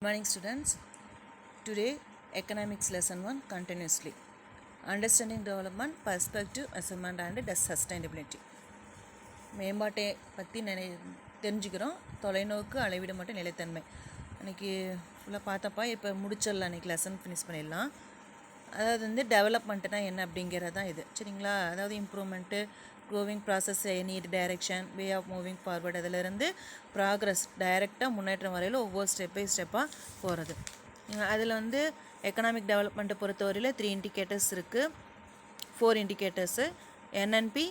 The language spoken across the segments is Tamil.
Morning students. Today economics lesson 1 continuously. Understanding development, perspective, measurement and sustainability. மேம்பாட்டை பற்றி தெரிஞ்சுக்கிறோம். தொலைநோக்கு அளவிட மட்டும் நிலைத்தன்மை. அன்றைக்கி ஃபுல்லாக பார்த்தப்பா இப்போ முடிச்சிடலாம். அன்றைக்கி லெசன் ஃபினிஷ் பண்ணிடலாம். அதாவது டெவலப்மெண்ட்டுனா என்ன அப்படிங்கிறது தான் இது, சரிங்களா? அதாவது improvement, growing process, need direction, way of moving forward, அதிலிருந்து ப்ராக்ரஸ் டைரெக்டாக முன்னேற்றம் வரையில் ஒவ்வொரு ஸ்டெப் பை ஸ்டெப்பாக போகிறது. அதில் எக்கனாமிக் டெவலப்மெண்ட்டை பொறுத்தவரையில் 3 இண்டிகேட்டர்ஸ் இருக்குது, 4 indicators: NNP,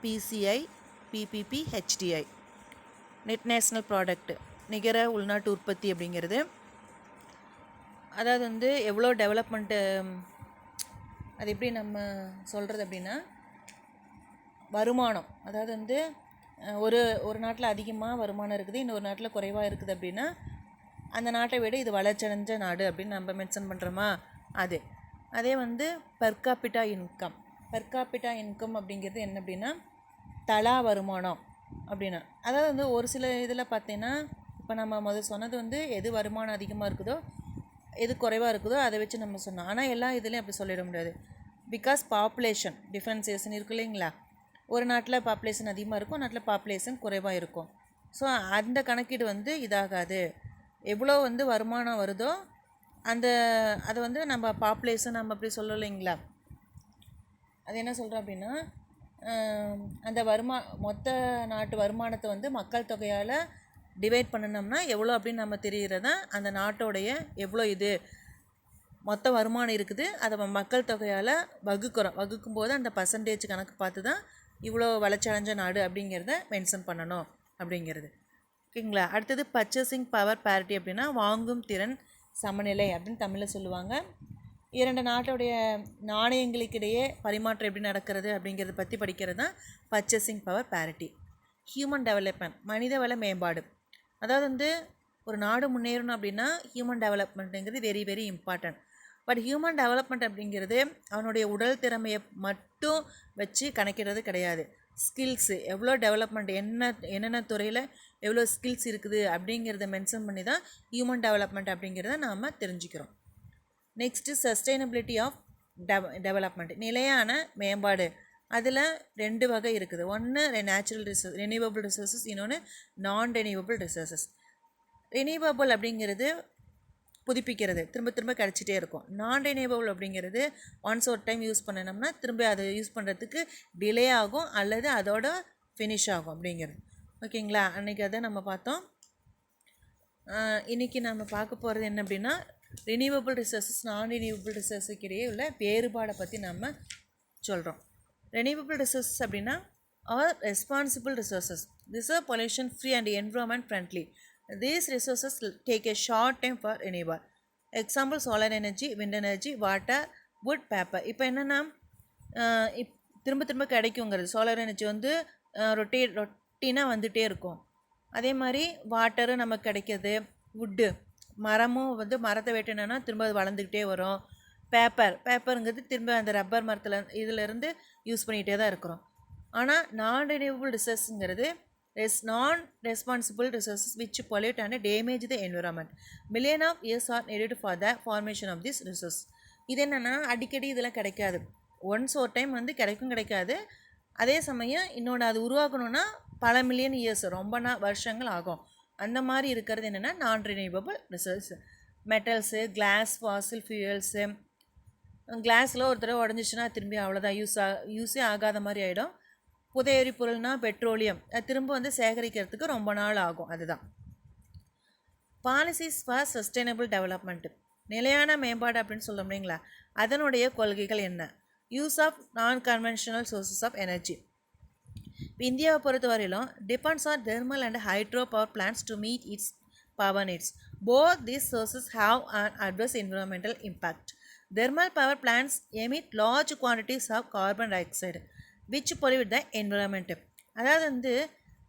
PCI, PPP, HDI. Net national product, நிகர உள்நாட்டு உற்பத்தி அப்படிங்கிறது. அதாவது எவ்வளோ டெவலப்மெண்ட்டு, அது எப்படி நம்ம சொல்கிறது அப்படின்னா, வருமானம். அதாவது ஒரு நாட்டில் அதிகமாக வருமானம் இருக்குது, இன்னொரு நாட்டில் குறைவாக இருக்குது அப்படின்னா அந்த நாட்டை விட இது வளர்ச்சியடைஞ்ச நாடு அப்படின்னு நம்ம மென்ஷன் பண்ணுறோமா, அது. அதே per capita income. Per capita income அப்படிங்கிறது என்ன அப்படின்னா, தலா வருமானம் அப்படின்னா. அதாவது ஒரு சில இதில் பார்த்தீங்கன்னா, இப்போ நம்ம முதல் சொன்னது எது வருமானம் அதிகமாக இருக்குதோ எது குறைவாக இருக்குதோ அதை வச்சு நம்ம சொன்னோம். ஆனால் எல்லா இதுலேயும் அப்படி சொல்லிட முடியாது. பிகாஸ் பாப்புலேஷன் டிஃப்ரென்சியேஷன் இருக்குது இல்லைங்களா? ஒரு நாட்டில் பாப்புலேஷன் அதிகமாக இருக்கும், ஒரு நாட்டில் பாப்புலேஷன் குறைவாக இருக்கும். ஸோ அந்த கணக்கீடு இதாகாது. எவ்வளோ வருமானம் வருதோ அது நம்ம பாப்புலேஷன் நம்ம அப்படி சொல்லலைங்களா? அது என்ன சொல்கிறோம் அப்படின்னா, அந்த மொத்த நாட்டு வருமானத்தை மக்கள் தொகையால் டிவைட் பண்ணினோம்னா எவ்வளோ அப்படின்னு நம்ம தெரிகிறதா அந்த நாட்டோடைய எவ்வளோ இது மொத்த வருமானம் இருக்குது, அதை மக்கள் தொகையால் வகுக்கும்போது அந்த பர்சன்டேஜ் கணக்கு பார்த்து தான் இவ்வளோ வளர்ச்சி அடைஞ்ச நாடு அப்படிங்கிறத மென்ஷன் பண்ணணும் அப்படிங்கிறது. ஓகேங்களா? அடுத்தது பர்ச்சேசிங் பவர் பேரிட்டி அப்படின்னா வாங்கும் திறன் சமநிலை அப்படின்னு தமிழில் சொல்லுவாங்க. 2 நாட்டுடைய நாணயங்களுக்கிடையே பரிமாற்றம் எப்படி நடக்கிறது அப்படிங்கிறத பற்றி படிக்கிறது தான் purchasing power parity. Human development, மனித வள மேம்பாடு. அதாவது ஒரு நாடு முன்னேறணும் அப்படின்னா ஹியூமன் டெவலப்மெண்ட்டுங்கிறது very very important. But human development அப்படிங்கிறது அவனுடைய உடல் திறமையை மட்டும் வச்சு கணக்கிடுறது கிடையாது. ஸ்கில்ஸு, எவ்வளோ டெவலப்மெண்ட், என்னென்ன துறையில் எவ்வளோ ஸ்கில்ஸ் இருக்குது அப்படிங்கிறத மென்ஷன் பண்ணி தான் ஹியூமன் டெவலப்மெண்ட் அப்படிங்கிறத நாம் தெரிஞ்சுக்கிறோம். நெக்ஸ்ட்டு சஸ்டைனபிலிட்டி ஆஃப் டெவலப்மெண்ட், நிலையான மேம்பாடு. அதில் 2 வகை இருக்குது. ஒன்று நேச்சுரல் ரிசோர்ஸ், ரெனியூவபிள் ரிசோர்ஸஸ், இன்னொன்று நான் ரெனியூவபிள் ரிசோர்ஸஸ். ரெனியூவபிள் அப்படிங்கிறது புதுப்பிக்கிறது, திரும்ப திரும்ப கிடச்சிட்டே இருக்கும். நான் ரெனியூவபிள் அப்படிங்கிறது ஒன்ஸ் ஒரு டைம் யூஸ் பண்ணினோம்னா திரும்ப அதை யூஸ் பண்ணுறதுக்கு டிலே ஆகும் அல்லது அதோட ஃபினிஷ் ஆகும் அப்படிங்கிறது. ஓகேங்களா? அன்றைக்கி அதை நம்ம பார்த்தோம். இன்றைக்கி நம்ம பார்க்க போகிறது என்ன அப்படின்னா, ரெனியூவபிள் ரிசோர்ஸஸ் நான் ரெனியூவபிள் ரிசோர்ஸுக்கு இடையே உள்ள வேறுபாடை பற்றி நம்ம சொல்கிறோம். ரெனியூவபிள் ரிசோர்ஸஸ் அப்படின்னா are responsible resources, this are pollution free and environment friendly. These resources take a short time for renewal. Example: solar energy, wind energy, water, wood, paper. இப்போ என்னென்னா திரும்ப திரும்ப கிடைக்குங்கிறது. சோலார் எனர்ஜி ரொட்டீனாக வந்துகிட்டே இருக்கும். அதே மாதிரி வாட்டரும் நமக்கு கிடைக்கிது. வுட்டு, மரமும் மரத்தை வெட்டினோன்னா திரும்ப அது வளர்ந்துக்கிட்டே வரும். பேப்பருங்கிறது திரும்ப அந்த ரப்பர் மரத்தில் இதிலேருந்து யூஸ் பண்ணிகிட்டே தான் இருக்கிறோம். ஆனால் நான் ரெனியூவபிள் ரிசோர்ஸுங்கிறது non-responsible resources which pollute and damage the environment. Million of years are needed for the formation of this resource. இது என்னென்னா அடிக்கடி இதெல்லாம் கிடைக்காது. ஒன்ஸ் ஒரு டைம் கிடைக்காது. அதே சமயம் இன்னொன்று அது உருவாக்கணுன்னா பல மில்லியன் இயர்ஸ், ரொம்ப வருஷங்கள் ஆகும். அந்த மாதிரி இருக்கிறது என்னென்னா non renewable resource. Metals, glass, fossil fuels. கிளாஸில் ஒரு தடவை உடஞ்சிச்சுன்னா திரும்பி அவ்வளோதான், யூஸே ஆகாத மாதிரி ஆகிடும். புதிய எரிபொருள்னால் பெட்ரோலியம், திரும்ப சேகரிக்கிறதுக்கு ரொம்ப நாள் ஆகும். அதுதான் பாலிசிஸ் ஃபார் சஸ்டைனபிள் டெவலப்மெண்ட்டு, நிலையான மேம்பாடு அப்படின்னு சொல்ல முடியுங்களா? அதனுடைய கொள்கைகள் என்ன? Use of non conventional sources of energy. இப்போ இந்தியாவை பொறுத்தவரையிலும் depends on thermal and hydro power plants to meet its power needs. Both these sources have an adverse environmental impact. Thermal power plants emit large quantities of carbon dioxide which pollute the environment. அதாவது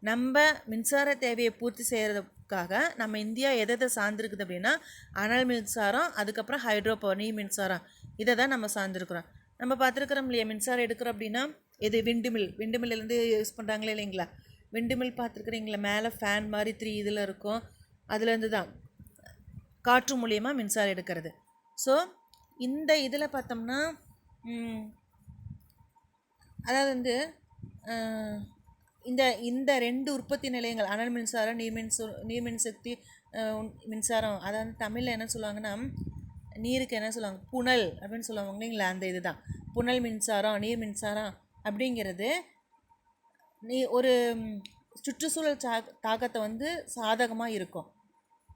நம்ம மின்சார தேவையை பூர்த்தி செய்கிறதுக்காக நம்ம இந்தியா எதை சார்ந்திருக்குது அப்படின்னா அனல் மின்சாரம், அதுக்கப்புறம் ஹைட்ரோ பவர், நீர் மின்சாரம், இதை தான் நம்ம சார்ந்திருக்கிறோம். நம்ம பார்த்துருக்குறோம் இல்லையா, மின்சாரம் எடுக்கிறோம் அப்படின்னா இது விண்டுமில்லேருந்து யூஸ் பண்ணுறாங்களே இல்லைங்களா? விண்டுமில் பார்த்துருக்குறீங்களா? மேலே ஃபேன் மாதிரி 3 இதில் இருக்கும், அதுலேருந்து தான் காற்று மூலியமாக மின்சாரம் எடுக்கிறது. ஸோ இந்த இதில் பார்த்தோம்னா அதாவது வந்து இந்த இந்த 2 உற்பத்தி நிலையங்கள் அனல் மின்சாரம் நீர்மின் சக்தி மின்சாரம், அதாவது தமிழில் என்ன சொல்லுவாங்கன்னா நீருக்கு என்ன சொல்லுவாங்க புனல் அப்படின்னு சொல்லுவாங்க இல்லைங்களா, அந்த இதுதான் புனல் மின்சாரம் நீர் மின்சாரம் அப்படிங்கிறது ஒரு சுற்றுச்சூழல் தாக்கத்தை வந்து சாதகமாக இருக்கும்.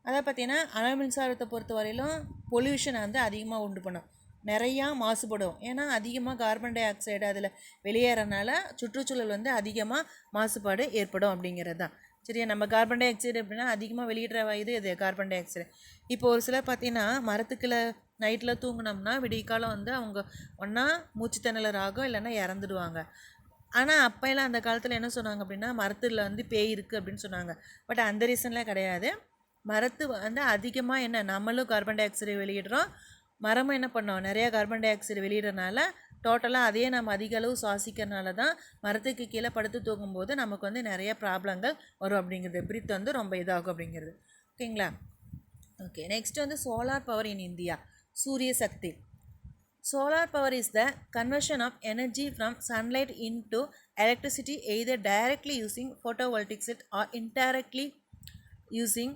அதை பார்த்திங்கன்னா அனல் மின்சாரத்தை பொறுத்த வரையிலும் பொல்யூஷனை வந்து அதிகமாக உண்டு பண்ணும், நிறையா மாசுபடும். ஏன்னா அதிகமாக கார்பன் டை ஆக்சைடு அதில் வெளியேறனால சுற்றுச்சூழல் வந்து அதிகமாக மாசுபாடு ஏற்படும் அப்படிங்கிறது தான். சரியா, நம்ம கார்பன் டை ஆக்சைடு அப்படின்னா அதிகமாக வெளியிடுற இது கார்பன் டை ஆக்சைடு. இப்போ ஒரு சிலர் பார்த்திங்கன்னா மரத்துக்குள்ளே நைட்டில் தூங்கினோம்னா விடியற்காலம் வந்து அவங்க ஒன்றா மூச்சு திணறல் ஆகும், இல்லைன்னா இறந்துடுவாங்க. ஆனால் அப்போல்லாம் அந்த காலத்தில் என்ன சொன்னாங்க அப்படின்னா மரத்தில் வந்து பேய் இருக்குது அப்படின்னு சொன்னாங்க. பட் அந்த ரீசன்லாம் கிடையாது. மரத்து வந்து அதிகமாக என்ன நம்மளும் கார்பன் டை ஆக்சைடு வெளியிடுறோம், மரமும் என்ன பண்ணோம் நிறையா கார்பன் டை ஆக்சைடு வெளியிடறனால டோட்டலாக அதையே நம்ம அதிக அளவு சுவாசிக்கிறனால தான் மரத்துக்கு கீழே படுத்து தூங்கும்போது நமக்கு வந்து நிறைய ப்ராப்ளங்கள் வரும் அப்படிங்கிறது, பிரீத் வந்து ரொம்ப இதாகும் அப்படிங்கிறது. ஓகேங்களா. ஓகே, நெக்ஸ்ட் வந்து சோலார் பவர் இன் இந்தியா. சூரிய சக்தி. Solar power is the conversion of energy from sunlight into electricity either directly using photovoltaic cell or indirectly using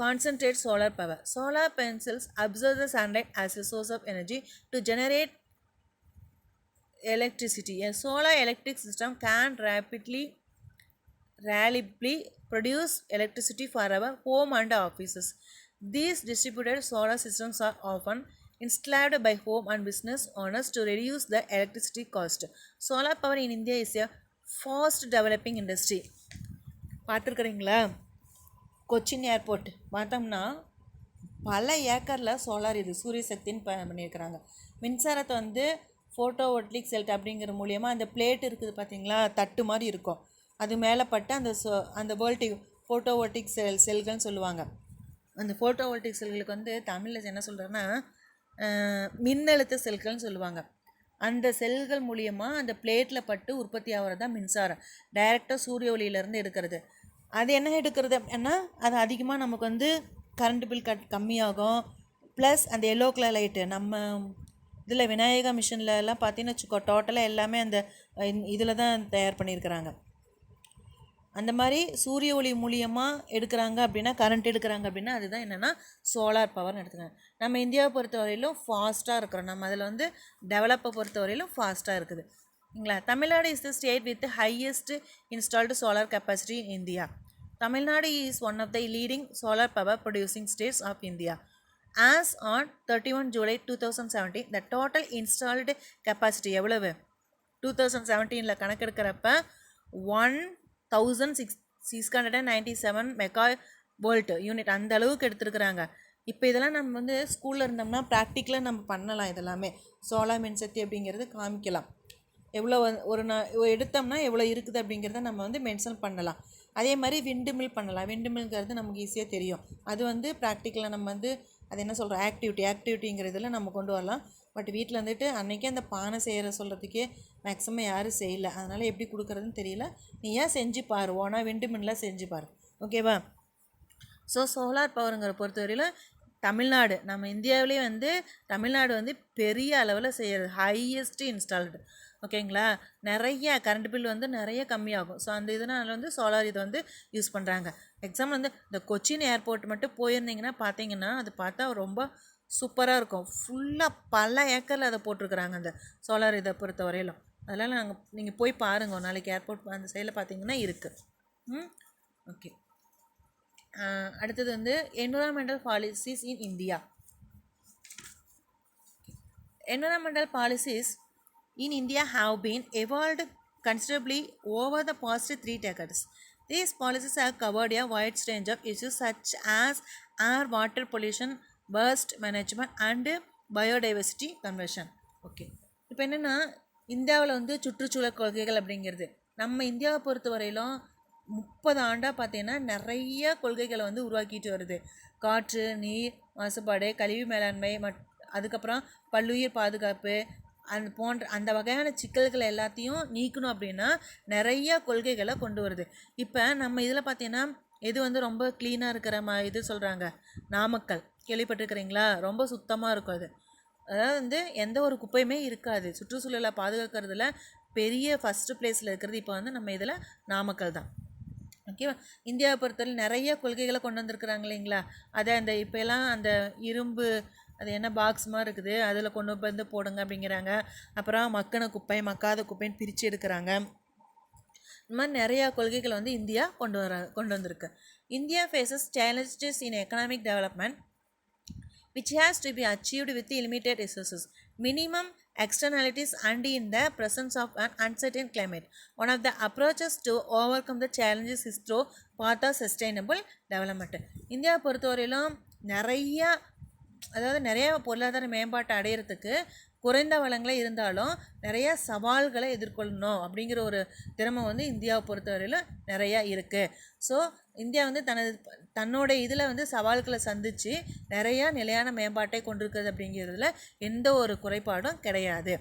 concentrated solar power. Solar panels absorb the sunlight as a source of energy to generate electricity. A solar electric system can reliably produce electricity for our home and offices. These distributed solar systems are often installed by home and business owners to reduce the electricity cost. Solar power in India is a fast developing industry. பார்த்துருக்குறீங்களா, கொச்சின் ஏர்போர்ட் பார்த்தோம்னா பல ஏக்கரில் சோலார் இது சூரிய சக்தின்னு பண்ணியிருக்கிறாங்க. மின்சாரத்தை வந்து ஃபோட்டோவோல்டிக் செல் அப்படிங்கிற மூலியமாக அந்த பிளேட் இருக்குது பார்த்தீங்களா, தட்டு மாதிரி இருக்கும், அது மேலே பட்டு அந்த ஃபோட்டோவோல்டிக் செல்கள்னு சொல்லுவாங்க. அந்த ஃபோட்டோவோல்டிக் செல்களுக்கு வந்து தமிழில் என்ன சொல்கிறேன்னா மின்னழுத்த செல்கள்னு சொல்லுவாங்க. அந்த செல்கள் மூலியமாக அந்த பிளேட்டில் பட்டு உற்பத்தி ஆகிறது தான் மின்சாரம், டைரெக்டாக சூரிய ஒளியிலேருந்து எடுக்கிறது. அது என்ன எடுக்கிறது அப்படின்னா அது அதிகமாக நமக்கு வந்து கரண்ட் பில் கம்மியாகும். ப்ளஸ் அந்த எல்லோ கலர் லைட்டு நம்ம இதில் விநாயகா மிஷின்லலாம் பார்த்தீங்கன்னு வச்சுக்கோ, டோட்டலாக எல்லாமே அந்த இதில் தான் தயார் பண்ணியிருக்கிறாங்க. அந்த மாதிரி சூரிய ஒளி மூலியமாக எடுக்கிறாங்க அப்படின்னா கரண்ட் எடுக்கிறாங்க அப்படின்னா அதுதான் என்னென்னா சோலார் பவர்னு எடுத்துக்கிறாங்க. நம்ம இந்தியாவை பொறுத்த வரையிலும் ஃபாஸ்ட்டாக இருக்கிறோம், நம்ம அதில் வந்து டெவலப்பை பொறுத்த வரையிலும் ஃபாஸ்ட்டாக இருக்குது. இல்லைங்களா. Tamil Nadu is the state with highest installed solar capacity in India. Tamil Nadu is one of the leading solar power producing states of India. As on 31 July 2017, the total installed capacity எவ்வளவு 2017 கணக்கெடுக்கிறப்ப 1697 மெகா வோல்ட் யூனிட் அந்த அளவுக்கு எடுத்துருக்குறாங்க. இப்போ இதெல்லாம் நம்ம வந்து ஸ்கூலில் இருந்தோம்னா ப்ராக்டிக்கலாக நம்ம பண்ணலாம், இதெல்லாமே சோலார் மின்சக்தி அப்படிங்கிறது காமிக்கலாம். எவ்வளோ எடுத்தோம்னா எவ்வளோ இருக்குது அப்படிங்கிறத நம்ம வந்து மென்ஷன் பண்ணலாம். அதே மாதிரி விண்டு மில் பண்ணலாம். விண்டு மில்ங்கிறது நமக்கு ஈஸியாக தெரியும், அது வந்து ப்ராக்டிக்கலாக நம்ம வந்து அது என்ன சொல்கிறோம் ஆக்டிவிட்டிங்கிறதுல நம்ம கொண்டு வரலாம். பட் வீட்டில் வந்துட்டு அன்றைக்கே அந்த பானை செய்கிற சொல்கிறதுக்கே மேக்ஸிமம் யாரும் செய்யலை, அதனால் எப்படி கொடுக்குறதுன்னு தெரியல. நீ ஏன் செஞ்சு பாரு, ஓனா விண்டு மில்லாம் செஞ்சு பாரு, ஓகேவா. ஸோ சோலார் பவருங்கிற பொறுத்தவரையில் தமிழ்நாடு நம்ம இந்தியாவிலே வந்து தமிழ்நாடு வந்து பெரிய அளவில் செய்கிறது, ஹையஸ்ட்டு இன்ஸ்டால்டு, ஓகேங்களா. நிறைய கரண்ட் பில் வந்து நிறைய கம்மியாகும். ஸோ அந்த இதனால் வந்து சோலார் இதை வந்து யூஸ் பண்ணுறாங்க. எக்ஸாம்பிள் வந்து இந்த கொச்சின் ஏர்போர்ட் மட்டும் போயிருந்தீங்கன்னா பார்த்தீங்கன்னா அது பார்த்தா ரொம்ப சூப்பராக இருக்கும். ஃபுல்லாக பல ஏக்கரில் அதை போட்டிருக்கிறாங்க அந்த சோலார் இதை பொறுத்த வரையிலும். அதெல்லாம் நீங்கள் போய் பாருங்கள் ஒரு நாளைக்கு, ஏர்போர்ட் அந்த சைடில் பார்த்தீங்கன்னா இருக்குது. ஓகே, அடுத்தது வந்து environmental policies in India. Environmental policies in India have been evolved considerably over the past 3 decades. These policies have covered a wide range of issues such as air, water pollution, waste management and biodiversity conservation. Okay, இப்போ என்னென்னா இந்தியாவில் வந்து சுற்றுச்சூழல் கொள்கைகள் அப்படிங்கிறது நம்ம இந்தியாவை பொறுத்த வரையிலும் 30 ஆண்டாக பார்த்தீங்கன்னா நிறைய கொள்கைகளை வந்து உருவாக்கிட்டு வருது. காற்று, நீர் மாசுபாடு, கழிவு மேலாண்மை, அதுக்கப்புறம் பல்லுயிர் பாதுகாப்பு, அந்த வகையான சிக்கல்கள் எல்லாத்தையும் நீக்கணும் அப்படின்னா நிறைய கொள்கைகளை கொண்டு வருது. இப்போ நம்ம இதில் பார்த்தீங்கன்னா இது வந்து ரொம்ப க்ளீனாக இருக்கிற இது சொல்கிறாங்க, நாமக்கல். கேள்விப்பட்டிருக்கிறீங்களா? ரொம்ப சுத்தமாக இருக்கும் அது. அதாவது வந்து எந்த ஒரு குப்பையுமே இருக்காது. சுற்றுச்சூழலை பாதுகாக்கிறதுல பெரிய ஃபஸ்ட்டு ப்ளேஸில் இருக்கிறது இப்போ வந்து நம்ம இதில் நாமக்கல் தான். ஓகேவா? இந்தியாவை பொறுத்தவரை நிறைய கொள்கைகளை கொண்டு வந்திருக்கிறாங்க இல்லைங்களா? அதை அந்த இப்போலாம் அந்த இரும்பு அது என்ன பாக்ஸ் மாதிரி இருக்குது, அதில் கொண்டு வந்து போடுங்க அப்படிங்கிறாங்க. அப்புறம் மக்கின குப்பை மக்காத குப்பைன்னு பிரித்து எடுக்கிறாங்க. இந்த மாதிரி நிறையா கொள்கைகள் வந்து இந்தியா கொண்டு வந்திருக்கு. India faces challenges in economic development which has to be achieved with limited resources, minimum externalities, and in the presence of an uncertain climate. One of the approaches to overcome the challenges is through path of sustainable development. India பொறுத்தவரையிலும் நிறைய பொருளாதார மேம்பாட்டை அடையிறதுக்கு குறைந்த வளங்களே இருந்தாலும் நிறைய சவால்களை எதிர்கொள்ளணும் அப்படிங்கிற ஒரு திறமை வந்து இந்தியாவை பொறுத்தவரையில் நிறையா இருக்குது. ஸோ இந்தியா வந்து தன்னோட இதில் வந்து சவால்களை சந்தித்து நிறையா நிலையான மேம்பாட்டை கொண்டிருக்கிறது அப்படிங்கிறதுல எந்த ஒரு குறைபாடும் கிடையாது.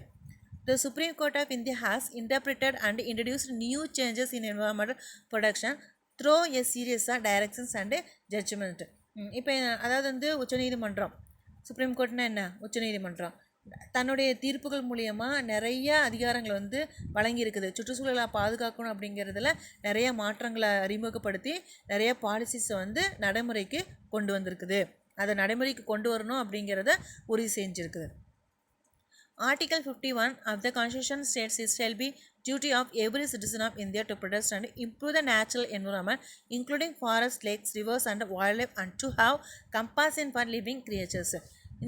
The Supreme Court of India has interpreted and introduced new changes in environmental protection through a series of directions and judgment. இப்போ அதாவது வந்து உச்சநீதிமன்றம், சுப்ரீம் கோர்ட்னா என்ன? உச்சநீதிமன்றம் தன்னுடைய தீர்ப்புகள் மூலியமாக நிறைய அதிகாரங்களை வந்து வழங்கியிருக்குது. சுற்றுச்சூழலை பாதுகாக்கணும் அப்படிங்கிறதுல நிறைய மாற்றங்களை அறிமுகப்படுத்தி நிறைய பாலிசிஸை வந்து நடைமுறைக்கு கொண்டு வந்திருக்குது. அதை நடைமுறைக்கு கொண்டு வரணும் அப்படிங்கிறத உறுதி செஞ்சுருக்குது. Article 51 of the Constitution states it shall be duty of every citizen of India to protect and improve the natural environment, including forests, lakes, rivers and wildlife, and to have compassion for living creatures.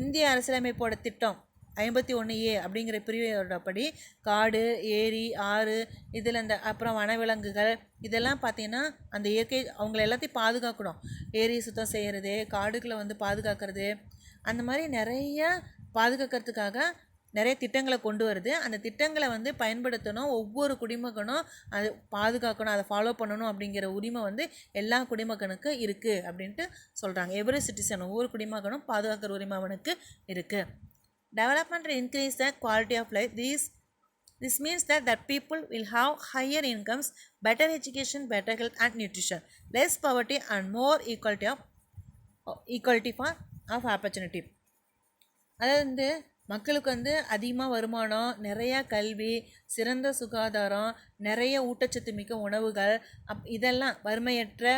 இந்திய அரசியலமைப்போட திட்டம் 51A அப்படிங்கிற பிரிவோடப்படி காடு, ஏரி, ஆறு, இதில் அந்த அப்புறம் வனவிலங்குகள் இதெல்லாம் பார்த்திங்கன்னா அந்த இயற்கை அவங்கள எல்லாத்தையும் பாதுகாக்கணும். ஏரி சுத்தம் செய்கிறது, காடுகளை வந்து பாதுகாக்கிறது, அந்த மாதிரி நிறைய பாதுகாக்கிறதுக்காக நிறைய திட்டங்களை கொண்டு வருது. அந்த திட்டங்களை வந்து பயன்படுத்தணும், ஒவ்வொரு குடிமகனும் அதை பாதுகாக்கணும், அதை ஃபாலோ பண்ணணும் அப்படிங்கிற உரிமை வந்து எல்லா குடிமகனுக்கு இருக்குது அப்படின்ட்டு சொல்கிறாங்க. எவ்ரி சிட்டிசன், ஒவ்வொரு குடிமகனும் பாதுகாக்கிற உரிமை அவனுக்கு இருக்குது. Development will increase the quality of life. This means that people will have higher incomes, better education, better health and nutrition, less poverty and more equality of opportunity. அதாவது வந்து மக்களுக்கு வந்து அதிகமாக வருமானம், நிறையா கல்வி, சிறந்த சுகாதாரம், நிறைய ஊட்டச்சத்து மிக்க உணவுகள், இதெல்லாம் வறுமையற்ற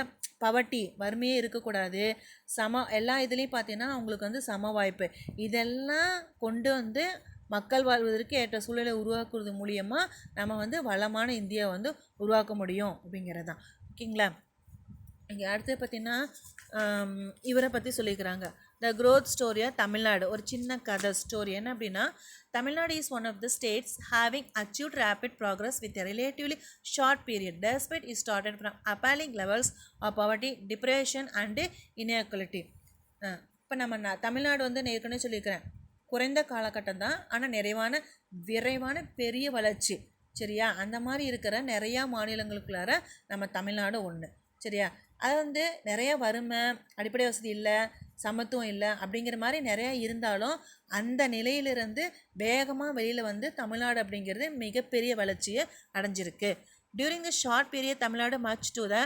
வறுமையே இருக்கக்கூடாது, எல்லா இதுலேயும் பார்த்தீங்கன்னா அவங்களுக்கு வந்து சம வாய்ப்பு, இதெல்லாம் கொண்டு வந்து மக்கள் வாழ்வதற்கு ஏற்ற சூழலை உருவாக்குறது மூலியமாக நம்ம வந்து வளமான இந்தியா வந்து உருவாக்க முடியும் அப்படிங்கிறது தான். ஓகேங்களா? இங்கே அடுத்து பார்த்திங்கன்னா இவரை பற்றி சொல்லிக்கிறாங்க. த க்ரோத் ஸ்டோரியாக தமிழ்நாடு. ஒரு சின்ன கதை ஸ்டோரி என்ன அப்படின்னா, Tamil Nadu is one of the states having achieved rapid progress with a relatively short period despite is started from appalling levels of poverty, depression and inequality. இப்போ நம்ம தமிழ்நாடு வந்து நான் ஏற்கனவே சொல்லியிருக்கிறேன், குறைந்த காலகட்டம் தான், ஆனால் விரைவான பெரிய வளர்ச்சி. சரியா? அந்த மாதிரி இருக்கிற நிறையா மாநிலங்களுக்குள்ளார நம்ம தமிழ்நாடு ஒன்று. சரியா? அது வந்து நிறைய வறுமை, அடிப்படை வசதி இல்லை, சமத்துவம் இல்லை அப்படிங்கிற மாதிரி நிறையா இருந்தாலும் அந்த நிலையிலிருந்து வேகமாக வெளியில் வந்து தமிழ்நாடு அப்படிங்கிறது மிகப்பெரிய வளர்ச்சியை அடைஞ்சிருக்கு. During the short period Tamil Nadu much to the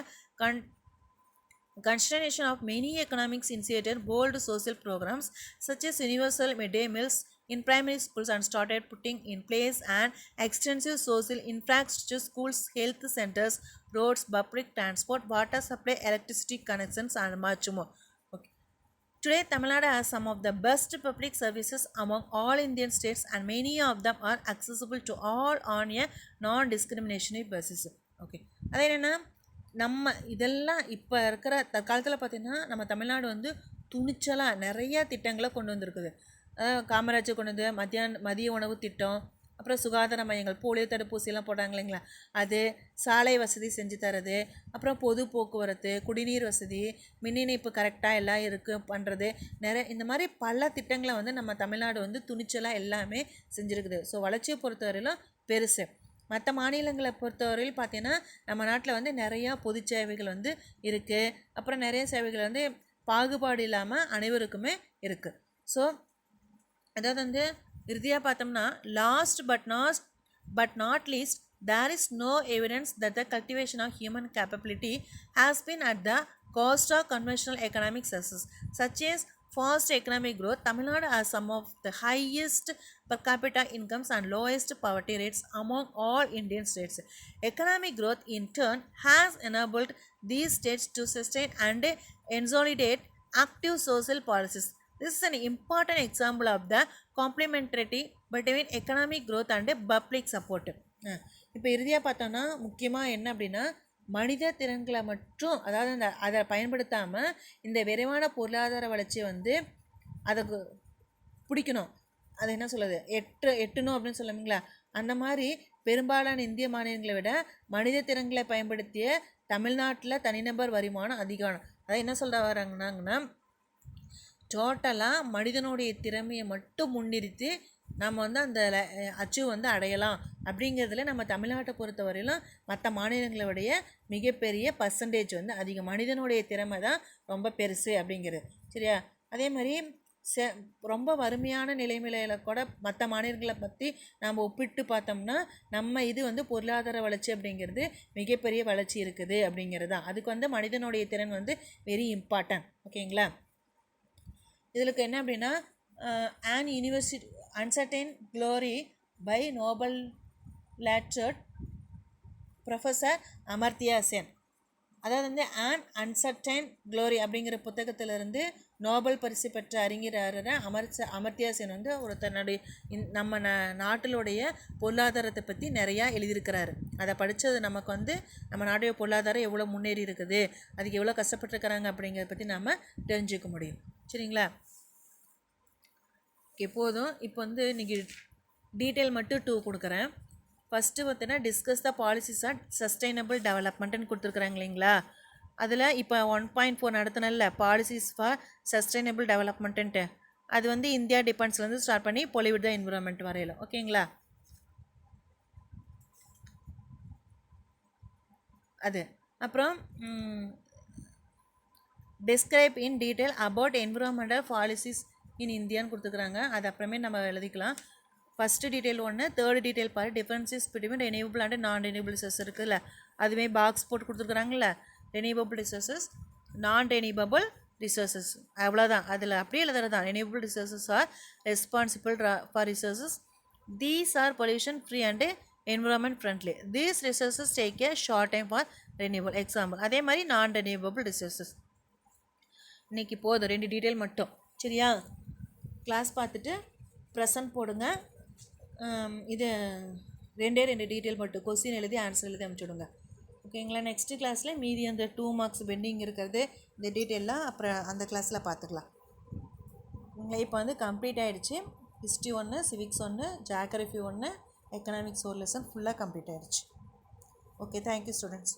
consideration of many economics initiated bold social programs such as universal midday meals in primary schools and started putting in place an extensive social infrastructure, schools, health centers, roads, public transport, water supply, electricity connections and much more. Okay. Today Tamil Nadu has some of the best public services among all Indian states and many of them are accessible to all on a non-discriminatory basis. Okay. அதே என்னென்னா நம்ம இதெல்லாம் இப்போ இருக்கிற தற்காலத்தில் பார்த்திங்கன்னா நம்ம தமிழ்நாடு வந்து துணிச்சலாக நிறையா திட்டங்களை கொண்டு வந்திருக்குது. காமராஜர் கொண்டு வந்து மதிய உணவு திட்டம், அப்புறம் சுகாதார மையங்கள், போலியோ தடுப்பூசியெல்லாம் போட்டாங்க இல்லைங்களா, அது, சாலை வசதி செஞ்சு தரது, அப்புறம் பொது போக்குவரத்து, குடிநீர் வசதி, மின் இணைப்பு கரெக்டாக எல்லாம் பண்ணுறது, இந்த மாதிரி பல திட்டங்களை வந்து நம்ம தமிழ்நாடு வந்து துணிச்சலாக எல்லாமே செஞ்சுருக்குது. ஸோ வளர்ச்சியை பொறுத்தவரையிலும் பெருசு. மற்ற மாநிலங்களை பொறுத்தவரையில் பார்த்தீங்கன்னா நம்ம நாட்டில் வந்து நிறையா பொது சேவைகள் வந்து இருக்குது, அப்புறம் நிறைய சேவைகள் வந்து பாகுபாடு இல்லாமல் அனைவருக்குமே இருக்குது. ஸோ அதாவது வந்து இறுதியாக பார்த்தோம்னா last but not least there is no evidence that the cultivation of human capability has been at the cost of conventional economic success, such as fast economic growth. Tamil Nadu has some of the highest per capita incomes and lowest poverty rates among all Indian states. Economic growth, in turn, has enabled these states to sustain and consolidate active social policies. This is an important example of the complementarity between economic growth and public support. இப்போ இறுதியாக பார்த்தோன்னா முக்கியமாக என்ன அப்படின்னா மனித திறன்களை மட்டும் அதாவது அந்த அதை பயன்படுத்தாமல் இந்த விரைவான பொருளாதார வளர்ச்சியை வந்து அதுக்கு பிடிக்கணும், அதை என்ன சொல்லுது எட்டணும் அப்படின்னு சொல்லுவீங்களா, அந்த மாதிரி பெரும்பாலான இந்திய மாநிலங்களை விட மனித திறன்களை பயன்படுத்திய தமிழ்நாட்டில் தனிநபர் வருமானம் அதிகம். அதை என்ன சொல்ல வராங்கன்னா டோட்டலாக மனிதனுடைய திறமையை மட்டும் முன்னிறுத்தி நம்ம வந்து அந்த அச்சீவ் வந்து அடையலாம் அப்படிங்கிறதுல நம்ம தமிழ்நாட்டை பொறுத்த வரையிலும் மற்ற மாநிலங்களுடைய மிகப்பெரிய பர்சன்டேஜ் வந்து அதிகம். மனிதனுடைய திறமை தான் ரொம்ப பெருசு அப்படிங்கிறது. சரியா? அதே மாதிரி ரொம்ப வறுமையான நிலைமையில கூட மற்ற மாநிலங்களை பற்றி நம்ம ஒப்பிட்டு பார்த்தோம்னா நம்ம இது வந்து பொருளாதார வளர்ச்சி அப்படிங்கிறது மிகப்பெரிய வளர்ச்சி இருக்குது அப்படிங்கிறது தான். அதுக்கு வந்து மனிதனுடைய திறன் வந்து வெரி இம்பார்ட்டன்ட். ஓகேங்களா? இதில் என்ன அப்படின்னா an university uncertain glory by Nobel laureate professor Amartya Sen. அதாவது வந்து an uncertain glory அப்படிங்கிற புத்தகத்திலிருந்து நோபல் பரிசு பெற்ற அறிஞர் அமர்த்தியா சென் வந்து ஒரு தன்னுடைய நம்ம நாட்டிலுடைய பொருளாதாரத்தை பற்றி நிறையா எழுதியிருக்கிறாரு. அதை படித்தது நமக்கு வந்து நம்ம நாட்டுடைய பொருளாதாரம் எவ்வளோ முன்னேறி இருக்குது, அதுக்கு எவ்வளோ கஷ்டப்பட்டுருக்கிறாங்க அப்படிங்கிறத பற்றி நம்ம தெரிஞ்சுக்க முடியும். சரிங்களா? எப்போதும் இப்போ வந்து இன்றைக்கி டீட்டெயில் மட்டும் 2 கொடுக்குறேன். ஃபஸ்ட்டு பார்த்தீங்கன்னா discuss the policies and sustainable டெவலப்மெண்ட்டுன்னு கொடுத்துருக்குறாங்க இல்லைங்களா. அதில் இப்போ 1.4 நடத்தினல பாலிசிஸ் ஃபார் சஸ்டைனபிள் டெவலப்மெண்ட்டுன்ட்டு, அது வந்து இந்தியா டிபெண்ட்ஸ்லேருந்து ஸ்டார்ட் பண்ணி பொலிவுட் த என்விரான்மெண்ட் வரையிலும். ஓகேங்களா? அது அப்புறம் describe in detail about environmental policies in இந்தியான்னு கொடுத்துருக்குறாங்க. அது அப்புறமே நம்ம எழுதிக்கலாம். ஃபஸ்ட்டு டீட்டெயில் 1, தேர்டு டீட்டெயில் பாரு differences between renewable and non renewable resource இருக்குல்ல, அதுவே பாக்ஸ் போட்டு கொடுத்துருக்குறாங்கல்ல. Renewable resources, non renewable resources, அவ்வளோதான். அதில் அப்படியே எழுதுறது தான். Renewable resources are responsible for resources, these are pollution free and environment friendly, these resources take a short time for renewable. Example அதே மாதிரி நான் ரெனியூவபிள் ரிசோர்ஸஸ். இன்றைக்கி போதும் 2 டீட்டெயில் மட்டும். சரியா? கிளாஸ் பார்த்துட்டு ப்ரெசன்ட் போடுங்க. இது 2 டீட்டெயில் மட்டும் கொஸ்டின் எழுதி ஆன்சர் எழுதி அனுப்பிச்சுடுங்க. ஓகேங்களா? நெக்ஸ்ட்டு கிளாஸில் மீதி அந்த 2 மார்க்ஸ் பெண்டிங் இருக்கிறது இந்த டீட்டெயிலாம் அப்புறம் அந்த கிளாஸில் பார்த்துக்கலாம். இப்போ வந்து கம்ப்ளீட் ஆகிடுச்சு. History 1, civics 1, geography 1, economics 1 lesson ஃபுல்லாக கம்ப்ளீட் ஆகிடுச்சு. Okay, thank you students.